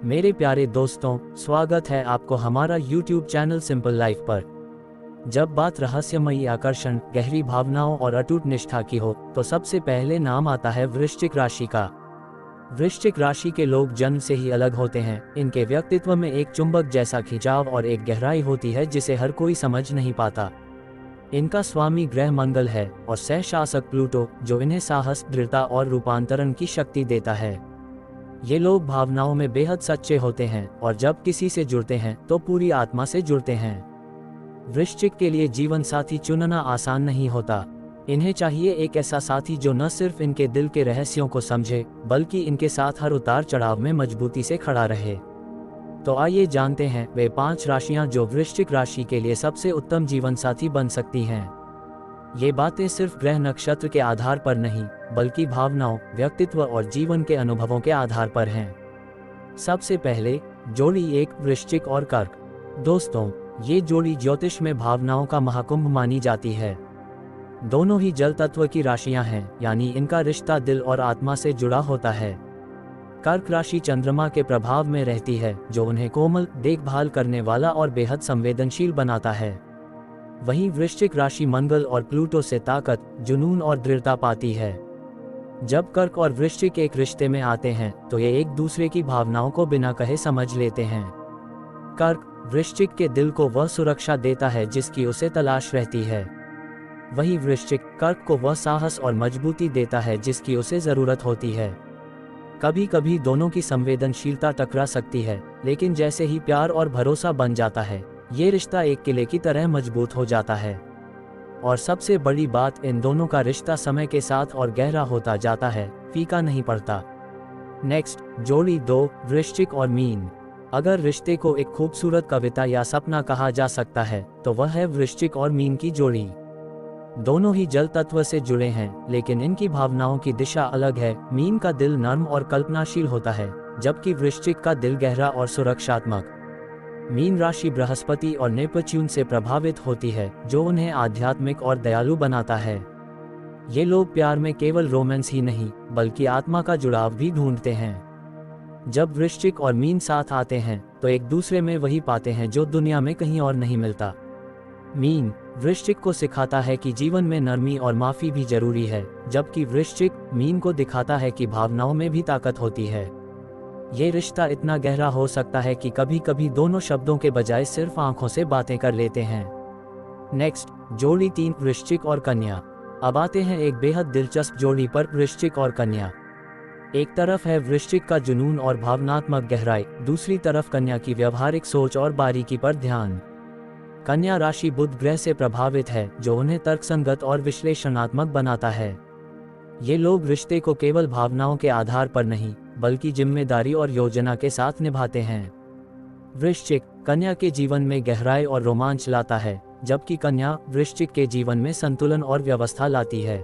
मेरे प्यारे दोस्तों, स्वागत है आपको हमारा YouTube चैनल सिंपल लाइफ पर। जब बात रहस्यमयी आकर्षण, गहरी भावनाओं और अटूट निष्ठा की हो, तो सबसे पहले नाम आता है वृश्चिक राशि का। वृश्चिक राशि के लोग जन्म से ही अलग होते हैं। इनके व्यक्तित्व में एक चुंबक जैसा खिंचाव और एक गहराई होती है जिसे हर कोई समझ नहीं पाता। इनका स्वामी ग्रह मंगल है और सहशासक प्लूटो, जो इन्हें साहस, दृढ़ता और रूपांतरण की शक्ति देता है। ये लोग भावनाओं में बेहद सच्चे होते हैं और जब किसी से जुड़ते हैं तो पूरी आत्मा से जुड़ते हैं। वृश्चिक के लिए जीवन साथी चुनना आसान नहीं होता। इन्हें चाहिए एक ऐसा साथी जो न सिर्फ इनके दिल के रहस्यों को समझे, बल्कि इनके साथ हर उतार चढ़ाव में मजबूती से खड़ा रहे। तो आइए जानते हैं वे 5 राशियां जो वृश्चिक राशि के लिए सबसे उत्तम जीवन साथी बन सकती हैं। ये बातें सिर्फ ग्रह नक्षत्र के आधार पर नहीं, बल्कि भावनाओं, व्यक्तित्व और जीवन के अनुभवों के आधार पर हैं। सबसे पहले जोड़ी 1, वृश्चिक और कर्क। दोस्तों, ये जोड़ी ज्योतिष में भावनाओं का महाकुंभ मानी जाती है। दोनों ही जल तत्व की राशियां हैं, यानी इनका रिश्ता दिल और आत्मा से जुड़ा होता है। कर्क राशि चंद्रमा के प्रभाव में रहती है, जो उन्हें कोमल, देखभाल करने वाला और बेहद संवेदनशील बनाता है। वहीं वृश्चिक राशि मंगल और प्लूटो से ताकत, जुनून और दृढ़ता पाती है। जब कर्क और वृश्चिक एक रिश्ते में आते हैं तो ये एक दूसरे की भावनाओं को बिना कहे समझ लेते हैं। कर्क वृश्चिक के दिल को वह सुरक्षा देता है जिसकी उसे तलाश रहती है। वहीं वृश्चिक कर्क को वह साहस और मजबूती देता है जिसकी उसे जरूरत होती है। कभी कभी दोनों की संवेदनशीलता टकरा सकती है, लेकिन जैसे ही प्यार और भरोसा बन जाता है, ये रिश्ता एक किले की तरह मजबूत हो जाता है। और सबसे बड़ी बात, इन दोनों का रिश्ता समय के साथ और गहरा होता जाता है, फीका नहीं पड़ता। नेक्स्ट, जोड़ी 2, वृश्चिक और मीन। अगर रिश्ते को एक खूबसूरत कविता या सपना कहा जा सकता है तो वह है वृश्चिक और मीन की जोड़ी। दोनों ही जल तत्व से जुड़े हैं, लेकिन इनकी भावनाओं की दिशा अलग है। मीन का दिल नर्म और कल्पनाशील होता है, जबकि वृश्चिक का दिल गहरा और सुरक्षात्मक। मीन राशि बृहस्पति और नेपच्यून से प्रभावित होती है, जो उन्हें आध्यात्मिक और दयालु बनाता है। ये लोग प्यार में केवल रोमांस ही नहीं, बल्कि आत्मा का जुड़ाव भी ढूंढते हैं। जब वृश्चिक और मीन साथ आते हैं तो एक दूसरे में वही पाते हैं जो दुनिया में कहीं और नहीं मिलता। मीन वृश्चिक को सिखाता है कि जीवन में नरमी और माफी भी जरूरी है, जबकि वृश्चिक मीन को दिखाता है कि भावनाओं में भी ताकत होती है। ये रिश्ता इतना गहरा हो सकता है कि कभी कभी दोनों शब्दों के बजाय सिर्फ आंखों से बातें कर लेते हैं। नेक्स्ट, जोड़ी 3, वृश्चिक और कन्या। अब आते हैं एक बेहद दिलचस्प जोड़ी पर, वृश्चिक और कन्या। एक तरफ है वृश्चिक का जुनून और भावनात्मक गहराई, दूसरी तरफ कन्या की व्यवहारिक सोच और बारीकी पर ध्यान। कन्या राशि बुध ग्रह से प्रभावित है, जो उन्हें तर्कसंगत और विश्लेषणात्मक बनाता है। ये लोग रिश्ते को केवल भावनाओं के आधार पर नहीं, बल्कि जिम्मेदारी और योजना के साथ निभाते हैं। वृश्चिक कन्या के जीवन में गहराई और रोमांच लाता है, जबकि कन्या वृश्चिक के जीवन में संतुलन और व्यवस्था लाती है।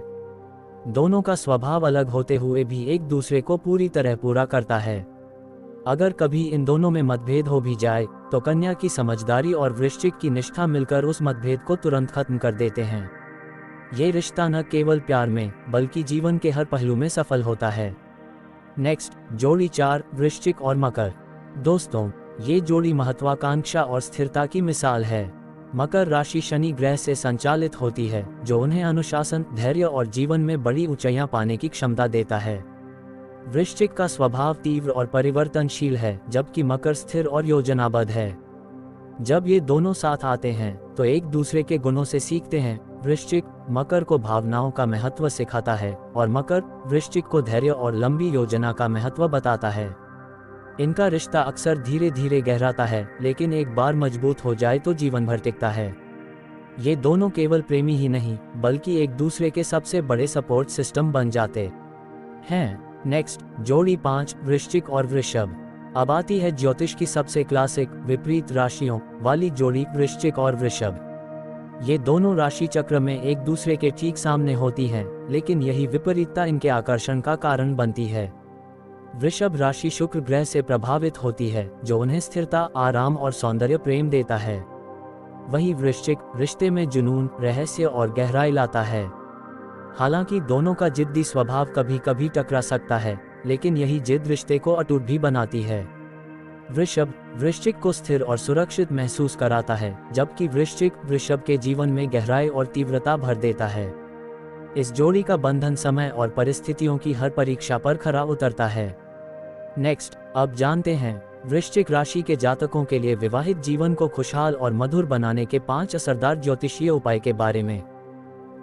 दोनों का स्वभाव अलग होते हुए भी एक दूसरे को पूरी तरह पूरा करता है। अगर कभी इन दोनों में मतभेद हो भी जाए तो कन्या की समझदारी और वृश्चिक की निष्ठा मिलकर उस मतभेद को तुरंत खत्म कर देते हैं। ये रिश्ता न केवल प्यार में, बल्कि जीवन के हर पहलू में सफल होता है। नेक्स्ट, जोड़ी 4, वृश्चिक और मकर। दोस्तों, ये जोड़ी महत्वाकांक्षा और स्थिरता की मिसाल है। मकर राशि शनि ग्रह से संचालित होती है, जो उन्हें अनुशासन, धैर्य और जीवन में बड़ी ऊंचाइयां पाने की क्षमता देता है। वृश्चिक का स्वभाव तीव्र और परिवर्तनशील है, जबकि मकर स्थिर और योजनाबद्ध है। जब ये दोनों साथ आते हैं तो एक दूसरे के गुणों से सीखते हैं। वृश्चिक मकर को भावनाओं का महत्व सिखाता है और मकर वृश्चिक को धैर्य और लंबी योजना का महत्व बताता है। इनका रिश्ता अक्सर धीरे धीरे गहराता है, लेकिन एक बार मजबूत हो जाए तो जीवन भर टिकता है। ये दोनों केवल प्रेमी ही नहीं, बल्कि एक दूसरे के सबसे बड़े सपोर्ट सिस्टम बन जाते हैं। नेक्स्ट, जोड़ी 5, वृश्चिक और वृषभ। अब आती है ज्योतिष की सबसे क्लासिक विपरीत राशियों वाली जोड़ी, वृश्चिक और वृषभ। ये दोनों राशि चक्र में एक दूसरे के ठीक सामने होती हैं, लेकिन यही विपरीतता इनके आकर्षण का कारण बनती है। वृषभ राशि शुक्र ग्रह से प्रभावित होती है, जो उन्हें स्थिरता, आराम और सौंदर्य प्रेम देता है। वहीं वृश्चिक रिश्ते में जुनून, रहस्य और गहराई लाता है। हालांकि दोनों का जिद्दी स्वभाव कभी कभी टकरा सकता है, लेकिन यही जिद रिश्ते को अटूट भी बनाती है। वृषभ वृश्चिक को स्थिर और सुरक्षित महसूस कराता है, जबकि वृश्चिक वृषभ के जीवन में गहराई और तीव्रता भर देता है। इस जोड़ी का बंधन समय और परिस्थितियों की हर परीक्षा पर खरा उतरता है। नेक्स्ट, अब जानते हैं वृश्चिक राशि के जातकों के लिए विवाहित जीवन को खुशहाल और मधुर बनाने के 5 असरदार ज्योतिषीय उपाय के बारे में।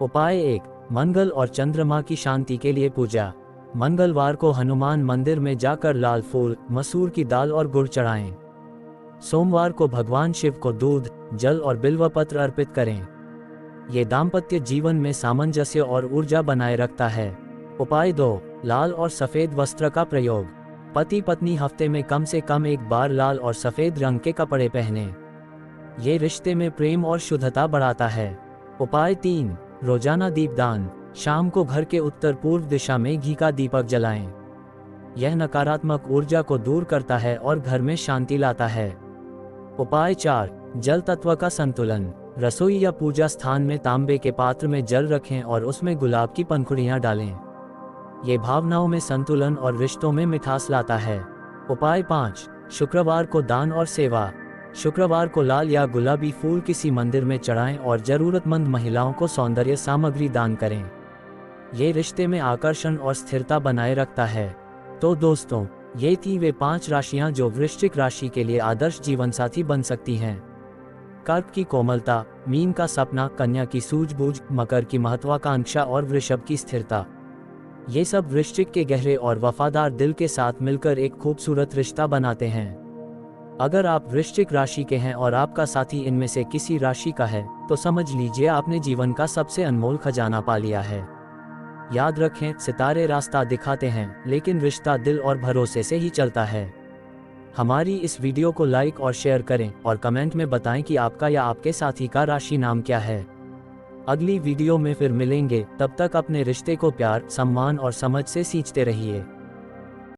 उपाय 1, मंगल और चंद्रमा की शांति के लिए पूजा। मंगलवार को हनुमान मंदिर में जाकर लाल फूल, मसूर की दाल और गुड़ चढ़ाएं। सोमवार को भगवान शिव को दूध, जल और बिल्व पत्र अर्पित करें। ये दाम्पत्य जीवन में सामंजस्य और ऊर्जा बनाए रखता है। उपाय 2, लाल और सफेद वस्त्र का प्रयोग। पति पत्नी हफ्ते में कम से कम एक बार लाल और सफेद रंग के कपड़े पहनें। ये रिश्ते में प्रेम और शुद्धता बढ़ाता है। उपाय 3, रोजाना दीपदान। शाम को घर के उत्तर पूर्व दिशा में घी का दीपक जलाएं। यह नकारात्मक ऊर्जा को दूर करता है और घर में शांति लाता है। उपाय 4, जल तत्व का संतुलन। रसोई या पूजा स्थान में तांबे के पात्र में जल रखें और उसमें गुलाब की पंखुड़ियां डालें। ये भावनाओं में संतुलन और रिश्तों में मिठास लाता है। उपाय 5, शुक्रवार को दान और सेवा। शुक्रवार को लाल या गुलाबी फूल किसी मंदिर में चढ़ाएं और जरूरतमंद महिलाओं को सौंदर्य सामग्री दान करें। ये रिश्ते में आकर्षण और स्थिरता बनाए रखता है। तो दोस्तों, ये थी वे 5 राशियां जो वृश्चिक राशि के लिए आदर्श जीवन साथी बन सकती हैं। कर्क की कोमलता, मीन का सपना, कन्या की सूझबूझ, मकर की महत्वाकांक्षा और वृषभ की स्थिरता। ये सब वृश्चिक के गहरे और वफादार दिल के साथ मिलकर एक खूबसूरत रिश्ता बनाते हैं। अगर आप वृश्चिक राशि के हैं और आपका साथी इनमें से किसी राशि का है, तो समझ लीजिए आपने जीवन का सबसे अनमोल खजाना पा लिया है। याद रखें, सितारे रास्ता दिखाते हैं, लेकिन रिश्ता दिल और भरोसे से ही चलता है। हमारी इस वीडियो को लाइक और शेयर करें और कमेंट में बताएं कि आपका या आपके साथी का राशि नाम क्या है। अगली वीडियो में फिर मिलेंगे, तब तक अपने रिश्ते को प्यार, सम्मान और समझ से सींचते रहिए।